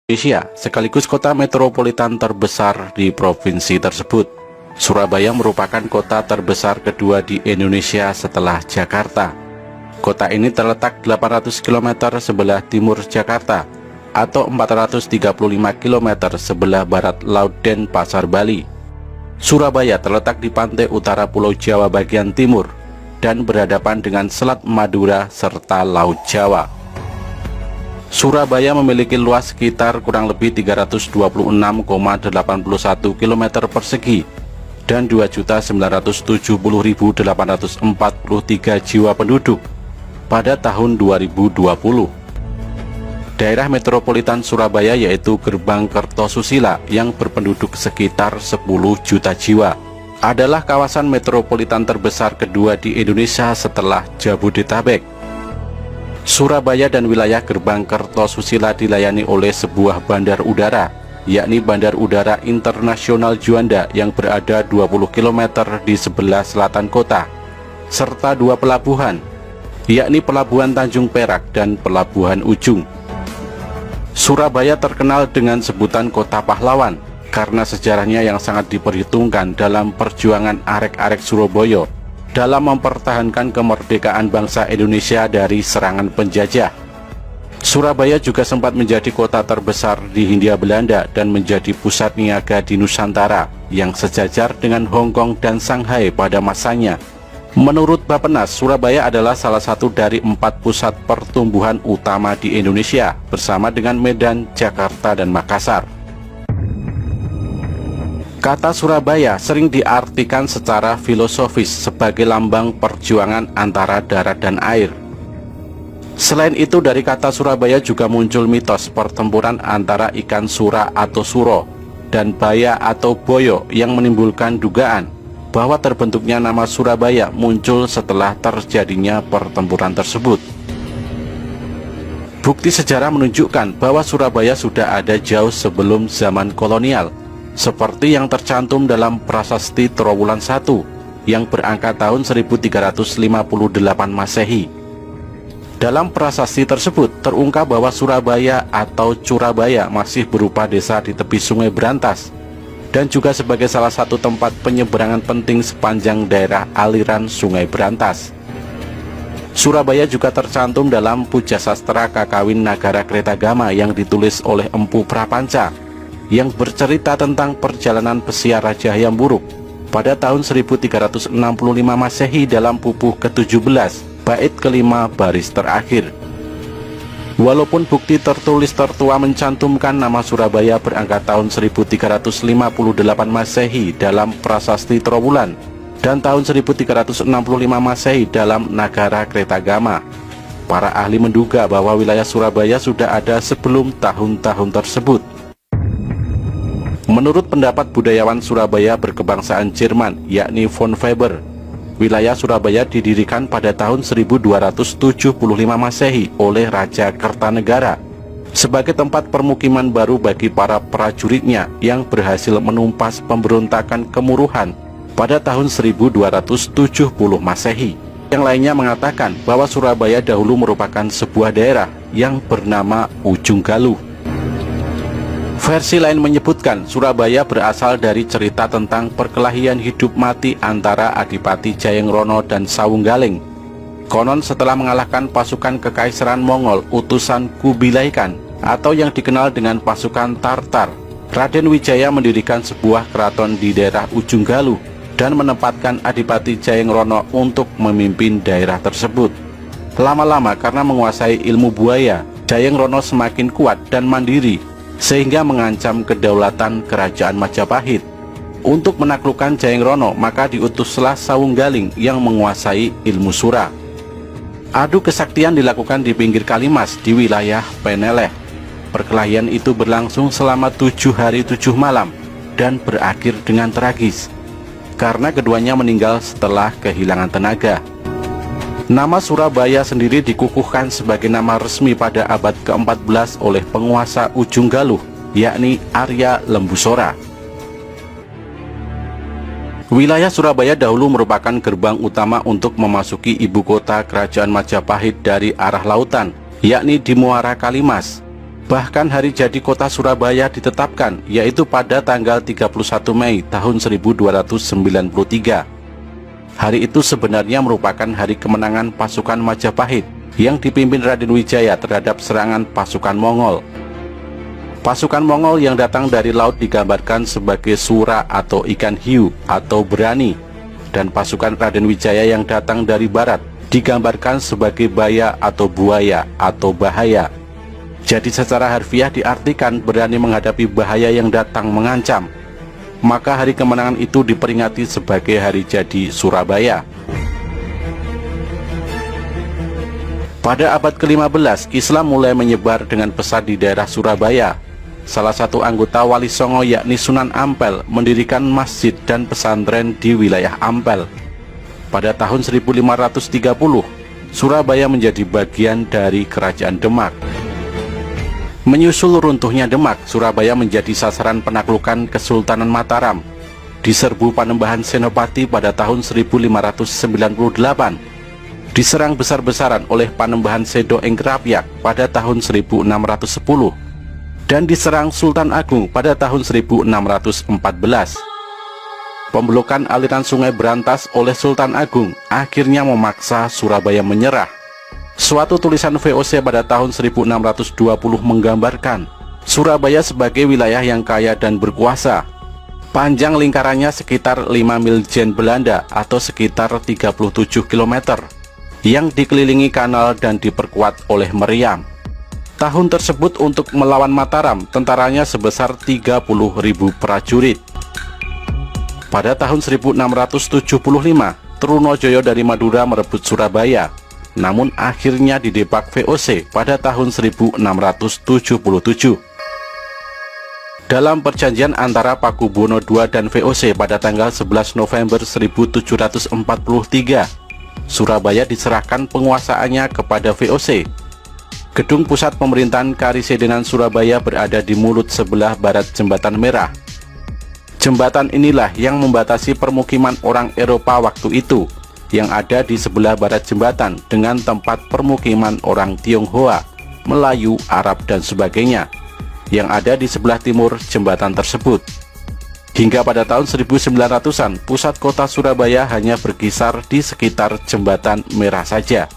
Indonesia, sekaligus kota metropolitan terbesar di provinsi tersebut. Surabaya merupakan kota terbesar kedua di Indonesia setelah Jakarta. Kota ini terletak 800 km sebelah timur Jakarta atau 435 km sebelah barat Laut Denpasar, Bali. Surabaya terletak di pantai utara Pulau Jawa bagian timur dan berhadapan dengan Selat Madura serta Laut Jawa. Surabaya memiliki luas sekitar kurang lebih 326,81 km persegi dan 2.970.843 jiwa penduduk pada tahun 2020. Daerah metropolitan Surabaya yaitu Gerbang Kertosusila yang berpenduduk sekitar 10 juta jiwa adalah kawasan metropolitan terbesar kedua di Indonesia setelah Jabodetabek. Surabaya dan wilayah Gerbang Kertosusila dilayani oleh sebuah bandar udara, yakni Bandar Udara Internasional Juanda yang berada 20 km di sebelah selatan kota, serta dua pelabuhan, yakni Pelabuhan Tanjung Perak dan Pelabuhan Ujung. Surabaya terkenal dengan sebutan Kota Pahlawan karena sejarahnya yang sangat diperhitungkan dalam perjuangan arek-arek Surabaya dalam mempertahankan kemerdekaan bangsa Indonesia dari serangan penjajah. Surabaya juga sempat menjadi kota terbesar di Hindia Belanda dan menjadi pusat niaga di Nusantara yang sejajar dengan Hong Kong dan Shanghai pada masanya. Menurut Bappenas, Surabaya adalah salah satu dari 4 pusat pertumbuhan utama di Indonesia bersama dengan Medan, Jakarta, dan Makassar. Kata Surabaya sering diartikan secara filosofis sebagai lambang perjuangan antara darat dan air. Selain itu, dari kata Surabaya juga muncul mitos pertempuran antara ikan sura atau suro dan baya atau boyo yang menimbulkan dugaan bahwa terbentuknya nama Surabaya muncul setelah terjadinya pertempuran tersebut. Bukti sejarah menunjukkan bahwa Surabaya sudah ada jauh sebelum zaman kolonial, seperti yang tercantum dalam Prasasti Trowulan I yang berangka tahun 1358 Masehi. Dalam prasasti tersebut terungkap bahwa Surabaya atau Curabaya masih berupa desa di tepi Sungai Brantas dan juga sebagai salah satu tempat penyeberangan penting sepanjang daerah aliran Sungai Brantas. Surabaya juga tercantum dalam Puja Sastra Kakawin Nagara Kretagama yang ditulis oleh Empu Prapanca yang bercerita tentang perjalanan pesiar Raja Hayam Wuruk pada tahun 1365 Masehi dalam pupuh ke-17, bait kelima baris terakhir. Walaupun bukti tertulis tertua mencantumkan nama Surabaya berangkat tahun 1358 Masehi dalam Prasasti Trowulan dan tahun 1365 Masehi dalam Nagara Kretagama, para ahli menduga bahwa wilayah Surabaya sudah ada sebelum tahun-tahun tersebut. Menurut pendapat budayawan Surabaya berkebangsaan Jerman, yakni von Weber, wilayah Surabaya didirikan pada tahun 1275 Masehi oleh Raja Kertanegara sebagai tempat permukiman baru bagi para prajuritnya yang berhasil menumpas pemberontakan Kemuruhan pada tahun 1270 Masehi. Yang lainnya mengatakan bahwa Surabaya dahulu merupakan sebuah daerah yang bernama Ujung Galuh. Versi lain menyebutkan Surabaya berasal dari cerita tentang perkelahian hidup mati antara Adipati Jayengrono dan Sawunggaling. Konon setelah mengalahkan pasukan Kekaisaran Mongol utusan Kubilai Khan atau yang dikenal dengan pasukan Tartar, Raden Wijaya mendirikan sebuah keraton di daerah Ujung Galuh dan menempatkan Adipati Jayengrono untuk memimpin daerah tersebut. Lama-lama karena menguasai ilmu buaya, Jayengrono semakin kuat dan mandiri sehingga mengancam kedaulatan kerajaan Majapahit. Untuk menaklukkan Jayengrono, maka diutuslah Sawunggaling yang menguasai ilmu sura. Adu kesaktian dilakukan di pinggir Kalimas di wilayah Peneleh. Perkelahian itu berlangsung selama 7 hari 7 malam dan berakhir dengan tragis karena keduanya meninggal setelah kehilangan tenaga. Nama Surabaya sendiri dikukuhkan sebagai nama resmi pada abad ke-14 oleh penguasa Ujung Galuh, yakni Arya Lembusora. Wilayah Surabaya dahulu merupakan gerbang utama untuk memasuki ibu kota kerajaan Majapahit dari arah lautan, yakni di Muara Kalimas. Bahkan hari jadi kota Surabaya ditetapkan, yaitu pada tanggal 31 Mei tahun 1293. Hari itu sebenarnya merupakan hari kemenangan pasukan Majapahit yang dipimpin Raden Wijaya terhadap serangan pasukan Mongol. Pasukan Mongol yang datang dari laut digambarkan sebagai sura atau ikan hiu atau berani, dan pasukan Raden Wijaya yang datang dari barat digambarkan sebagai baya atau buaya atau bahaya. Jadi secara harfiah diartikan berani menghadapi bahaya yang datang mengancam. Maka hari kemenangan itu diperingati sebagai hari jadi Surabaya. Pada abad ke-15, Islam mulai menyebar dengan pesat di daerah Surabaya. Salah satu anggota Wali Songo yakni Sunan Ampel mendirikan masjid dan pesantren di wilayah Ampel. Pada tahun 1530, Surabaya menjadi bagian dari Kerajaan Demak. Menyusul runtuhnya Demak, Surabaya menjadi sasaran penaklukan Kesultanan Mataram. Diserbu Panembahan Senopati pada tahun 1598. Diserang besar-besaran oleh Panembahan Sedo ing Krapyak pada tahun 1610. Dan diserang Sultan Agung pada tahun 1614. Pembelokan aliran Sungai Berantas oleh Sultan Agung akhirnya memaksa Surabaya menyerah. Suatu tulisan VOC pada tahun 1620 menggambarkan Surabaya sebagai wilayah yang kaya dan berkuasa. Panjang lingkarannya sekitar 5 mil jen Belanda atau sekitar 37 km, yang dikelilingi kanal dan diperkuat oleh meriam. Tahun tersebut untuk melawan Mataram, tentaranya sebesar 30.000 prajurit. Pada tahun 1675, Trunojoyo dari Madura merebut Surabaya, namun akhirnya didebak VOC pada tahun 1677. Dalam perjanjian antara Pakubuwono II dan VOC pada tanggal 11 November 1743, Surabaya diserahkan penguasaannya kepada VOC. Gedung pusat pemerintahan Karisidenan Surabaya berada di mulut sebelah barat Jembatan Merah. Jembatan inilah yang membatasi permukiman orang Eropa waktu itu, yang ada di sebelah barat jembatan dengan tempat permukiman orang Tionghoa, Melayu, Arab, dan sebagainya, yang ada di sebelah timur jembatan tersebut. Hingga pada tahun 1900-an, pusat kota Surabaya hanya berkisar di sekitar Jembatan Merah saja.